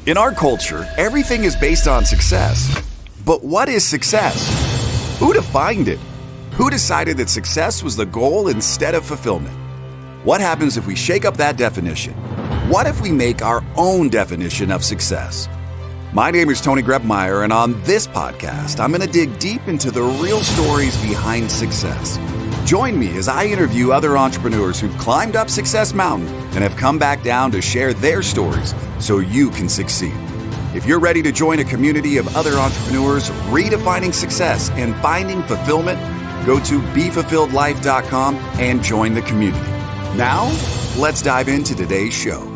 In our culture, everything is based on success. But what is success? Who defined it? Who decided that success was the goal instead of fulfillment? What happens if we shake up that definition? What if we make our own definition of success? My name is Tony Grebmeyer, and on this podcast, I'm going to dig deep into the real stories behind success. Join me as I interview other entrepreneurs who've climbed up Success Mountain and have come back down to share their stories so you can succeed. If you're ready to join a community of other entrepreneurs redefining success and finding fulfillment, go to BeFulfilledLife.com and join the community. Now, let's dive into today's show.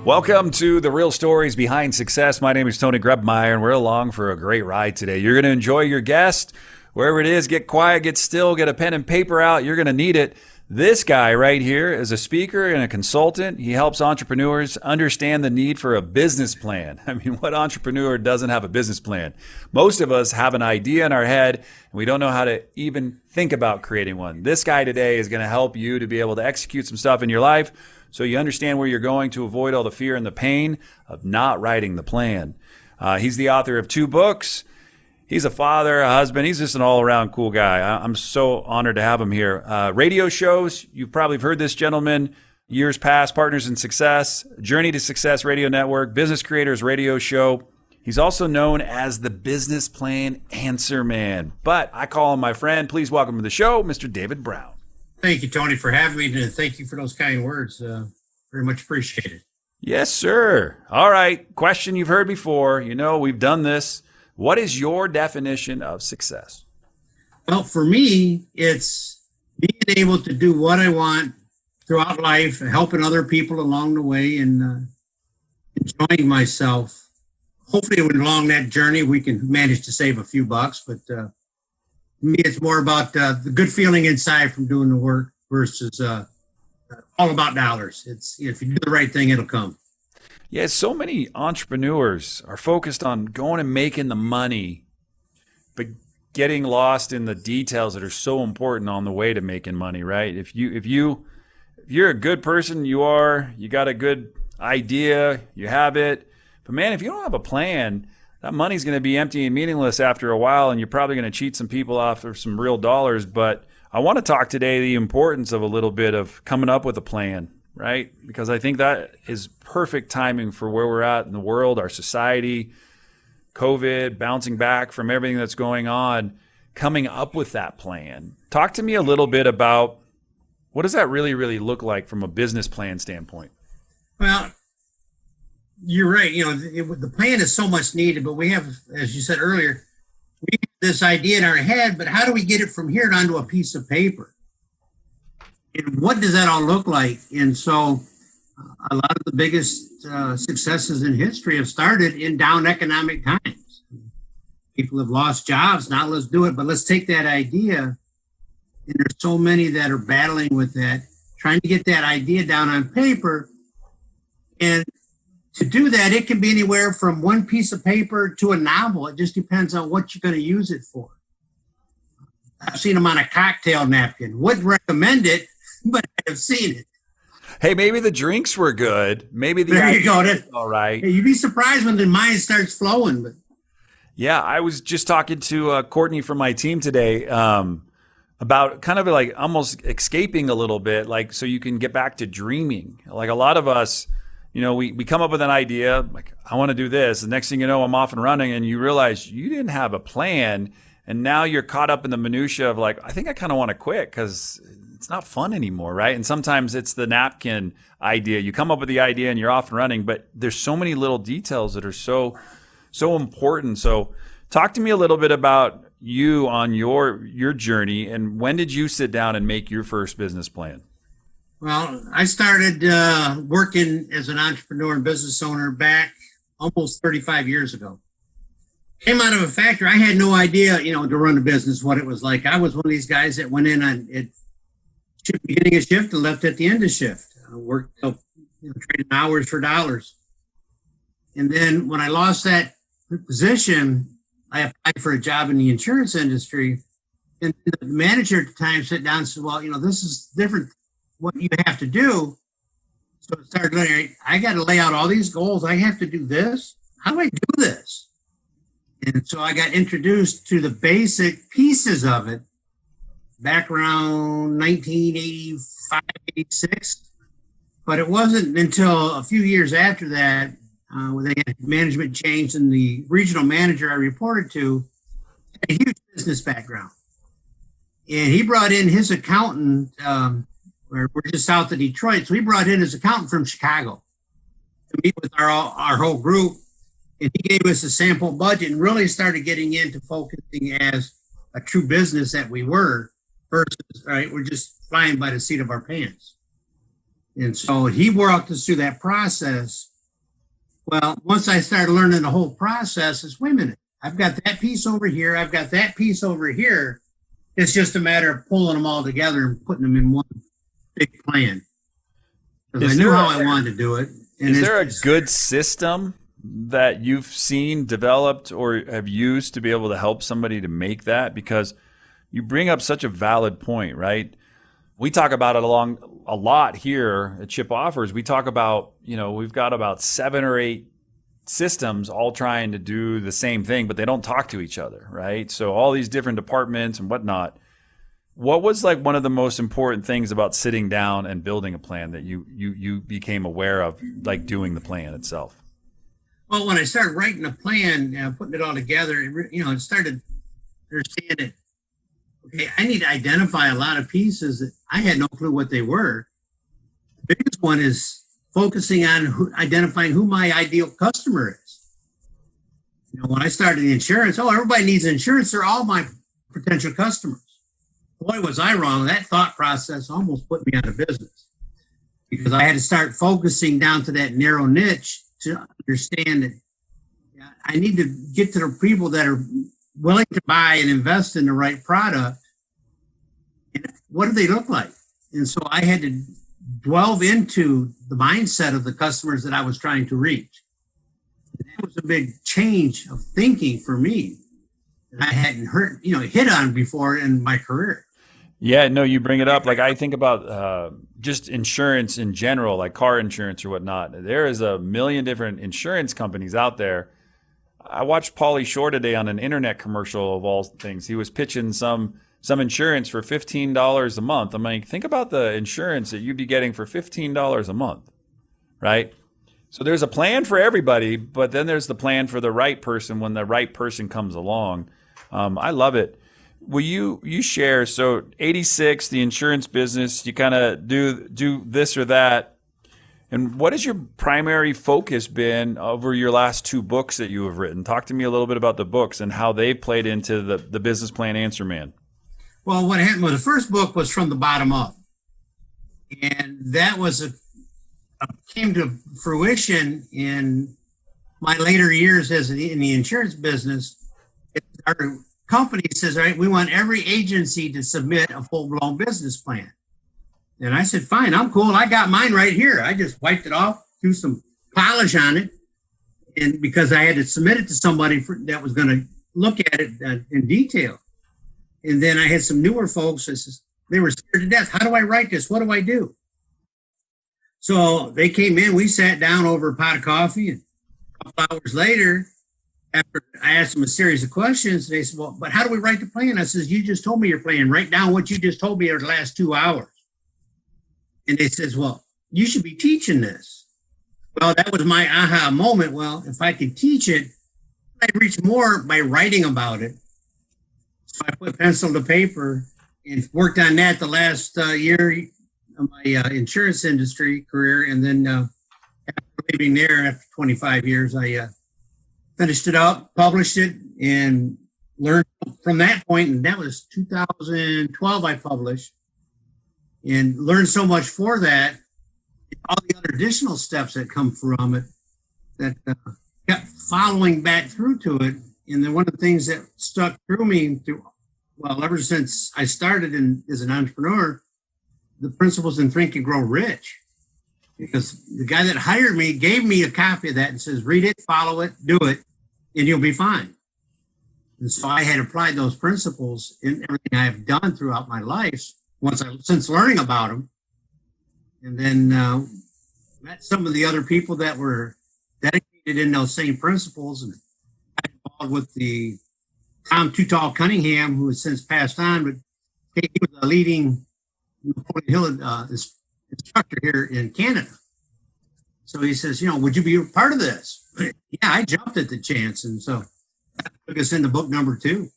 Welcome to the real stories behind success. My name is Tony Grebmeyer, and we're along for a great ride today. You're going to enjoy your guest. Wherever it is, get quiet, get still, get a pen and paper out. You're going to need it. This guy right here is a speaker and a consultant. He helps entrepreneurs understand the need for a business plan. I mean, what entrepreneur doesn't have a business plan? Most of us have an idea in our head, and we don't know how to even think about creating one. This guy today is going to help you to be able to execute some stuff in your life so you understand where you're going to avoid all the fear and the pain of not writing the plan. He's the author of 2 books. He's a father, a husband. He's just an all-around cool guy. I'm so honored to have him here. Radio shows, you've probably heard this gentleman years past, Partners in Success, Journey to Success Radio Network, Business Creators Radio Show. He's also known as the Business Plan Answer Man, but I call him my friend. Please welcome to the show, Mr. David Brown. Thank you, Tony, for having me, and thank you for those kind words. Very much appreciated. Yes, sir. All right. Question you've heard before. You know, we've done this. What is your definition of success? Well, for me, it's being able to do what I want throughout life, helping other people along the way, and enjoying myself. Hopefully, along that journey, we can manage to save a few bucks. But for me, it's more about the good feeling inside from doing the work versus all about dollars. It's if you do the right thing, it'll come. Yeah, so many entrepreneurs are focused on going and making the money, but getting lost in the details that are so important on the way to making money, right? If you're a good person, you got a good idea, you have it. But man, if you don't have a plan, that money's going to be empty and meaningless after a while, and you're probably going to cheat some people off of some real dollars. But I want to talk today the importance of a little bit of coming up with a plan. Right? Because I think that is perfect timing for where we're at in the world, our society, COVID, bouncing back from everything that's going on, coming up with that plan. Talk to me a little bit about what does that really look like from a business plan standpoint? Well, you're right. You know, the plan is so much needed, but we have, as you said earlier, we have this idea in our head, but how do we get it from here onto a piece of paper? And what does that all look like? And so a lot of the biggest successes in history have started in down economic times. People have lost jobs. Now let's do it. But let's take that idea. And there's so many that are battling with that, trying to get that idea down on paper. And to do that, it can be anywhere from one piece of paper to a novel. It just depends on what you're going to use it for. I've seen them on a cocktail napkin. Wouldn't recommend it, but I've seen it. Hey, maybe the drinks were good. Maybe there you go. All right. Hey, you'd be surprised when the mind starts flowing. But yeah, I was just talking to Courtney from my team today about kind of like almost escaping a little bit, like so you can get back to dreaming. Like a lot of us, you know, we come up with an idea, like I want to do this. The next thing you know, I'm off and running, and you realize you didn't have a plan. And now you're caught up in the minutia of like, I think I kind of want to quit because it's not fun anymore, right? And sometimes it's the napkin idea. You come up with the idea and you're off and running, but there's so many little details that are so important. So talk to me a little bit about you on your journey, and when did you sit down and make your first business plan? Well, I started working as an entrepreneur and business owner back almost 35 years ago. Came out of a factory. I had no idea, to run a business, what it was like. I was one of these guys that went in on it, beginning of shift and left at the end of shift. I worked, trading hours for dollars. And then when I lost that position, I applied for a job in the insurance industry. And the manager at the time sat down and said, well, this is different what you have to do. So I started learning, I got to lay out all these goals. I have to do this. how do I do this? And so I got introduced to the basic pieces of it back around 1985, 86. But it wasn't until a few years after that, when they had management change, and the regional manager I reported to had a huge business background. And he brought in his accountant, we're just south of Detroit. So he brought in his accountant from Chicago to meet with our whole group. And he gave us a sample budget and really started getting into focusing as a true business that we were versus, right, we're just flying by the seat of our pants. And so he walked us through that process. Well, once I started learning the whole process, it's, wait a minute, I've got that piece over here, I've got that piece over here. It's just a matter of pulling them all together and putting them in one big plan. Because I knew how I wanted to do it. And is there a good system that you've seen developed or have used to be able to help somebody to make that? Because you bring up such a valid point, right? We talk about it a lot here at Chip Offers. We talk about, we've got about 7 or 8 systems all trying to do the same thing, but they don't talk to each other, right? So all these different departments and whatnot. What was like one of the most important things about sitting down and building a plan that you became aware of, like doing the plan itself? Well, when I started writing the plan, putting it all together, it started understanding, okay, I need to identify a lot of pieces that I had no clue what they were. The biggest one is focusing on identifying who my ideal customer is. When I started the insurance, everybody needs insurance. They're all my potential customers. Boy, was I wrong. That thought process almost put me out of business because I had to start focusing down to that narrow niche to understand that I need to get to the people that are willing to buy and invest in the right product. And what do they look like? And so I had to delve into the mindset of the customers that I was trying to reach. And that was a big change of thinking for me that I hadn't hit on before in my career. Yeah, no, you bring it up. Like I think about just insurance in general, like car insurance or whatnot. There is a million different insurance companies out there. I watched Pauly Shore today on an internet commercial of all things. He was pitching some insurance for $15 a month. I'm like, think about the insurance that you'd be getting for $15 a month, right? So there's a plan for everybody, but then there's the plan for the right person when the right person comes along. I love it. Will you share, so 86, the insurance business, you kind of do this or that. And what has your primary focus been over your last 2 books that you have written? Talk to me a little bit about the books and how they played into the business plan Answer Man. Well, what happened was the first book was from the bottom up. And that was came to fruition in my later years in the insurance business. Our company says, all right, we want every agency to submit a full-blown business plan. And I said, fine, I'm cool. I got mine right here. I just wiped it off, threw some polish on it. And because I had to submit it to somebody that was going to look at it in detail. And then I had some newer folks, they were scared to death. How do I write this? What do I do? So they came in, we sat down over a pot of coffee, and a couple hours later, after I asked them a series of questions, they said, well, but how do we write the plan? I says, you just told me your plan. Write down what you just told me over the last 2 hours. And they says, well, you should be teaching this. Well, that was my aha moment. Well, if I could teach it, I'd reach more by writing about it. So I put pencil to paper and worked on that the last year of my insurance industry career. And then after leaving there after 25 years, I finished it up, published it, and learned from that point. And that was 2012 I published. And learned so much for that, all the other additional steps that come from it that kept following back through to it. And then one of the things that stuck through me ever since I started as an entrepreneur, the principles in Think and Grow Rich. Because the guy that hired me gave me a copy of that and says, read it, follow it, do it, and you'll be fine. And so I had applied those principles in everything I've done throughout my life since learning about them. And then met some of the other people that were dedicated it in those same principles. And I involved with the Tom Too Tall Cunningham, who has since passed on, but he was a leading Napoleon Hill instructor here in Canada. So he says, would you be a part of this? Yeah, I jumped at the chance. And so that took us into book number 2.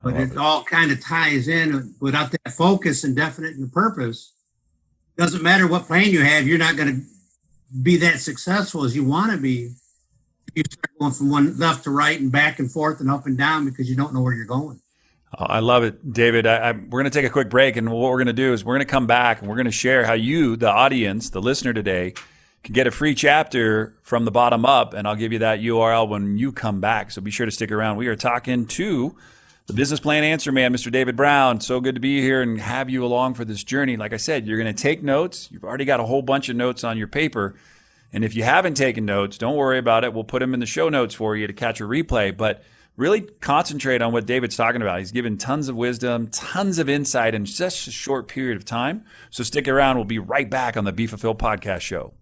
But it all kind of ties in. Without that focus and definite and purpose, doesn't matter what plan you have, you're not going to be that successful as you want to be. You start going from one left to right and back and forth and up and down because you don't know where you're going. Oh, I love it, David. We're going to take a quick break, and what we're going to do is we're going to come back and we're going to share how you, the audience, the listener today, can get a free chapter from the bottom up, and I'll give you that URL when you come back. So be sure to stick around. We are talking to the business plan answer man, Mr. David Brown. So good to be here and have you along for this journey. Like I said, you're going to take notes. You've already got a whole bunch of notes on your paper. And if you haven't taken notes, don't worry about it. We'll put them in the show notes for you to catch a replay. But really concentrate on what David's talking about. He's given tons of wisdom, tons of insight in just a short period of time. So stick around. We'll be right back on the Be Fulfilled podcast show.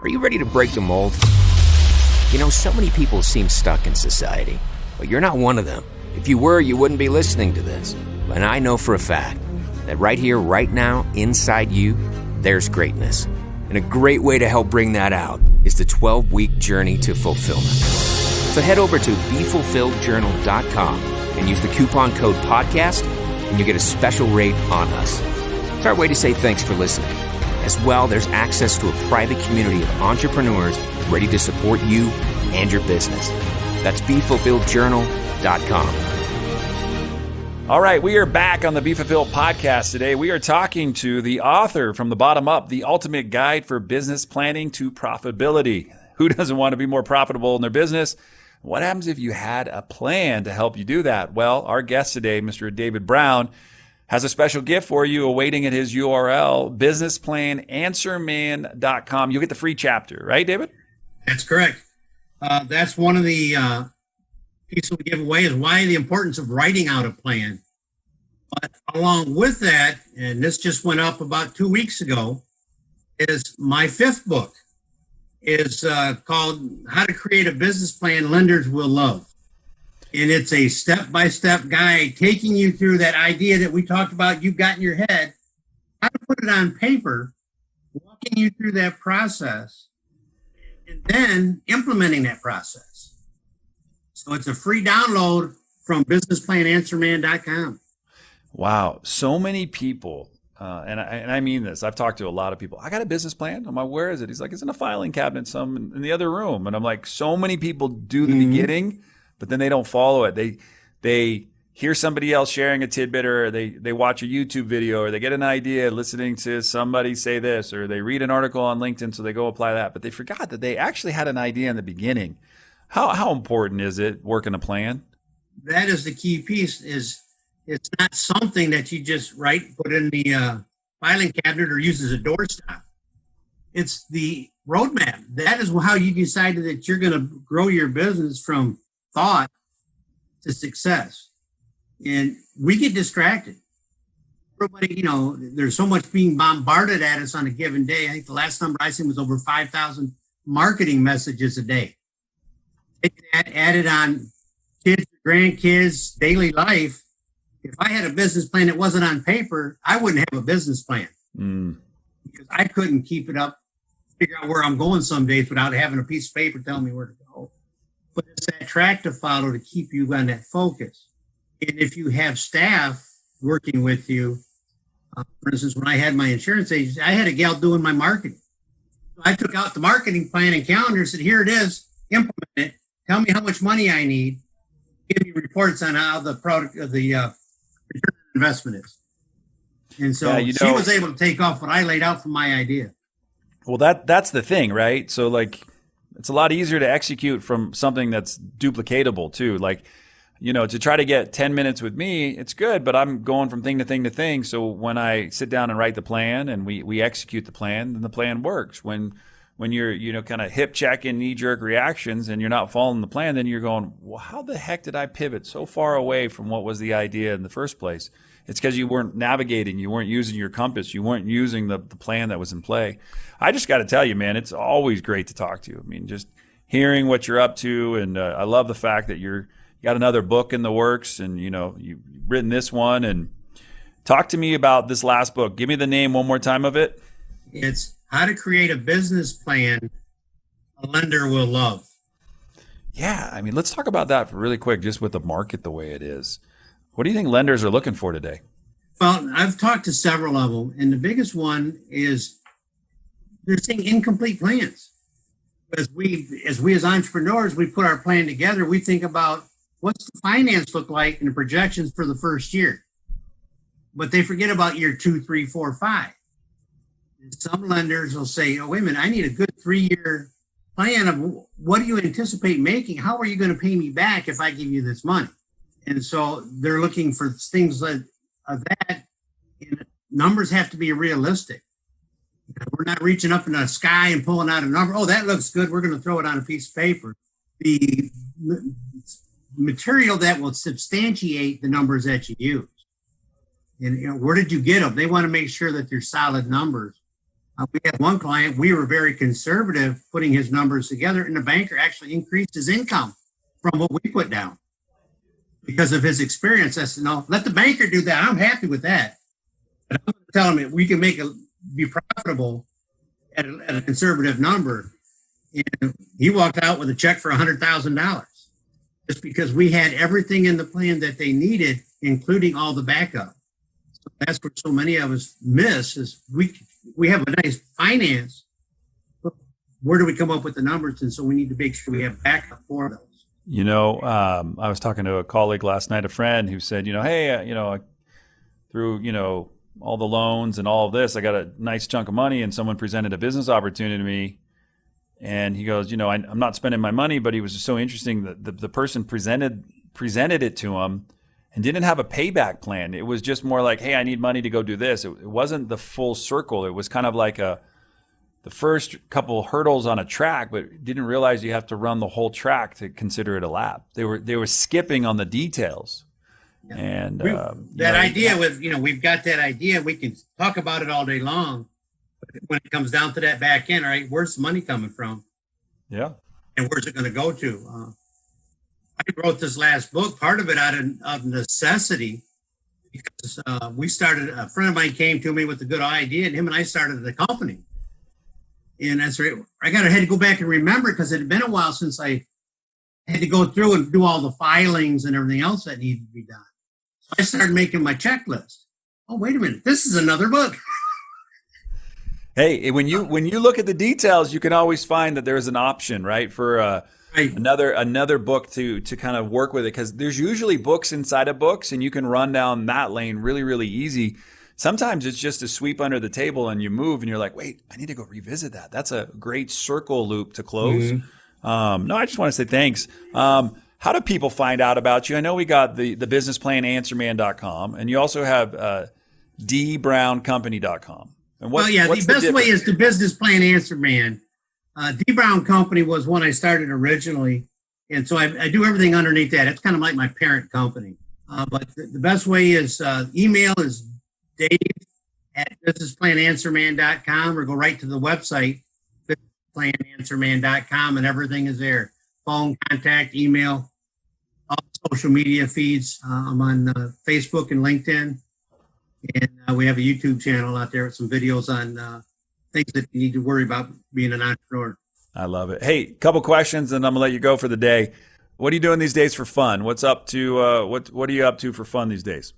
Are you ready to break the mold? So many people seem stuck in society, but you're not one of them. If you were, you wouldn't be listening to this. And I know for a fact that right here, right now, inside you, there's greatness. And a great way to help bring that out is the 12-week journey to fulfillment. So head over to BeFulfilledJournal.com and use the coupon code podcast, and you get a special rate on us. It's our way to say thanks for listening. As well, there's access to a private community of entrepreneurs ready to support you and your business. That's BeFulfilledJournal.com. All right, we are back on the Be Fulfilled podcast today. We are talking to the author from the bottom up, The Ultimate Guide for Business Planning to Profitability. Who doesn't want to be more profitable in their business? What happens if you had a plan to help you do that? Well, our guest today, Mr. David Brown, has a special gift for you awaiting at his URL, businessplananswerman.com. You'll get the free chapter, right, David? That's correct. That's one of the pieces we give away is why the importance of writing out a plan. But along with that, and this just went up about 2 weeks ago, is my 5th book. Is called How to Create a Business Plan Lenders Will Love. And it's a step-by-step guide taking you through that idea that we talked about you've got in your head, how to put it on paper, walking you through that process, and then implementing that process. So it's a free download from businessplan-answerman.com. Wow. So many people, and I mean this, I've talked to a lot of people. I got a business plan. I'm like, where is it? He's like, it's in a filing cabinet, some in the other room. And I'm like, so many people do the beginning, but then they don't follow it. They hear somebody else sharing a tidbit, or they watch a YouTube video, or they get an idea listening to somebody say this, or they read an article on LinkedIn, so they go apply that. But they forgot that they actually had an idea in the beginning. How important is it working a plan? That is the key piece. Is it's not something that you just put in the filing cabinet or use as a doorstop. It's the roadmap. That is how you decided that you're going to grow your business from thought to success. And we get distracted. Everybody, there's so much being bombarded at us on a given day. I think the last number I seen was over 5,000 marketing messages a day. Added on kids, grandkids, daily life. If I had a business plan that wasn't on paper, I wouldn't have a business plan because I couldn't keep it up, figure out where I'm going some days without having a piece of paper telling me where to go. But it's that track to follow to keep you on that focus. And if you have staff working with you, for instance, when I had my insurance agency, I had a gal doing my marketing. So I took out the marketing plan and calendar and said, here it is, implement it. Tell me how much money I need. Give me reports on how the product of the return investment is. And so she was able to take off what I laid out from my idea. Well, that's the thing, right? So it's a lot easier to execute from something that's duplicatable too. To try to get 10 minutes with me, it's good, but I'm going from thing to thing to thing. So when I sit down and write the plan and we execute the plan, then the plan works. When you're, kind of hip checking knee-jerk reactions and you're not following the plan, then you're going, well, how the heck did I pivot so far away from what was the idea in the first place? It's because you weren't navigating, you weren't using your compass, you weren't using the plan that was in play. I just got to tell you, man, it's always great to talk to you. I mean, just hearing what you're up to, and I love the fact that you got another book in the works, and you've written this one. And talk to me about this last book. Give me the name one more time of it. It's How to Create a Business Plan a Lender Will Love. Yeah, I mean, let's talk about that really quick, just with the market the way it is. What do you think lenders are looking for today? Well, I've talked to several of them, and the biggest one is they're seeing incomplete plans. As we as entrepreneurs, we put our plan together, we think about what's the finance look like and the projections for the first year. But they forget about year 2, 3, 4, 5. And some lenders will say, oh, wait a minute, I need a good 3-year plan of what do you anticipate making? How are you going to pay me back if I give you this money? And so they're looking for things like that. And numbers have to be realistic. We're not reaching up in the sky and pulling out a number. Oh, that looks good. We're going to throw it on a piece of paper. The material that will substantiate the numbers that you use. And where did you get them? They want to make sure that they're solid numbers. We had one client, we were very conservative putting his numbers together, and the banker actually increased his income from what we put down because of his experience. I said, no, let the banker do that. I'm happy with that. But I'm going to tell him that we can be profitable at a conservative number. And he walked out with a check for $100,000 just because we had everything in the plan that they needed, including all the backup. So that's what so many of us miss is we have a nice finance, but where do we come up with the numbers? And so we need to make sure we have backup for those. I was talking to a colleague last night, a friend who said, hey, through, all the loans and all of this, I got a nice chunk of money, and someone presented a business opportunity to me. And he goes, I'm not spending my money, but he was just so interesting that the person presented it to him and didn't have a payback plan. It was just more like, hey, I need money to go do this. It wasn't the full circle. It was kind of like the first couple hurdles on a track, but didn't realize you have to run the whole track to consider it a lap. They were skipping on the details. Yeah. And we've got that idea. We can talk about it all day long. But when it comes down to that back end, all right, where's the money coming from? Yeah. And where's it going to go to? I wrote this last book, part of it out of necessity, because a friend of mine came to me with a good idea, and him and I started the company. And that's right. I had to go back and remember, because it had been a while since I had to go through and do all the filings and everything else that needed to be done. So I started making my checklist. Oh, wait a minute. This is another book. Hey, when you look at the details, you can always find that there's an option, right, for another book to kind of work with it, because there's usually books inside of books, and you can run down that lane really, really easy. Sometimes it's just a sweep under the table and you move and you're like, wait, I need to go revisit that. That's a great circle loop to close. Mm-hmm. No, I just want to say thanks. How do people find out about you? I know we got the businessplan.answerman.com, and you also have dbrowncompany.com. And the best way is the Business Plan Answer Man. D Brown Company was one I started originally, and so I do everything underneath that. It's kind of like my parent company. But the best way is email is Dave@businessplan.answerman.com, or go right to the website, businessplan.answerman.com, and everything is there. Phone, contact, email, all social media feeds. I'm on Facebook and LinkedIn. And we have a YouTube channel out there with some videos on things that you need to worry about being an entrepreneur. I love it. Hey, couple questions, and I'm gonna let you go for the day. What are you doing these days for fun? What's up to what are you up to for fun these days?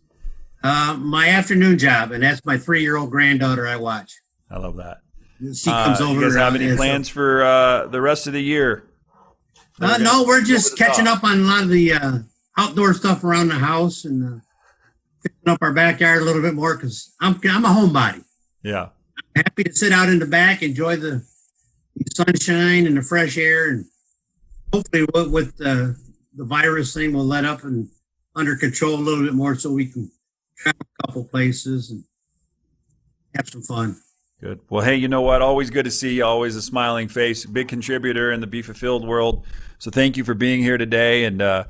My afternoon job, and that's my 3-year-old granddaughter I watch. I love that. She comes over. You guys have any plans for the rest of the year? No, we're just catching up on a lot of the outdoor stuff around the house, and fixing up our backyard a little bit more, because I'm a homebody. Yeah. I'm happy to sit out in the back, enjoy the sunshine and the fresh air, and hopefully with the virus thing will let up and under control a little bit more, so we can travel a couple places and have some fun. Good. Well, hey, you know what? Always good to see you. Always a smiling face, big contributor in the Be Fulfilled world. So thank you for being here today. And,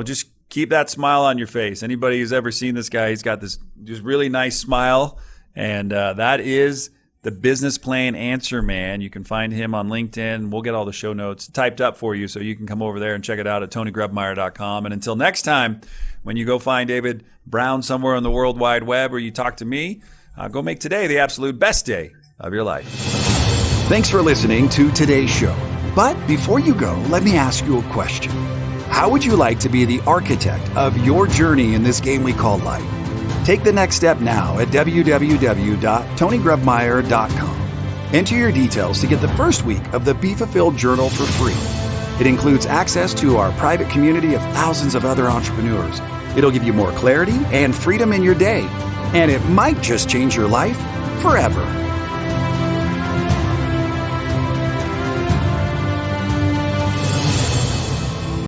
just keep that smile on your face. Anybody who's ever seen this guy, he's got this just really nice smile. And that is the Business Plan Answer Man. You can find him on LinkedIn. We'll get all the show notes typed up for you so you can come over there and check it out at TonyGrebmeyer.com. And until next time, when you go find David Brown somewhere on the World Wide Web or you talk to me, go make today the absolute best day of your life. Thanks for listening to today's show. But before you go, let me ask you a question. How would you like to be the architect of your journey in this game we call life? Take the next step now at www.TonyGrebmeyer.com. Enter your details to get the first week of the Be Fulfilled Journal for free. It includes access to our private community of thousands of other entrepreneurs. It'll give you more clarity and freedom in your day, and it might just change your life forever.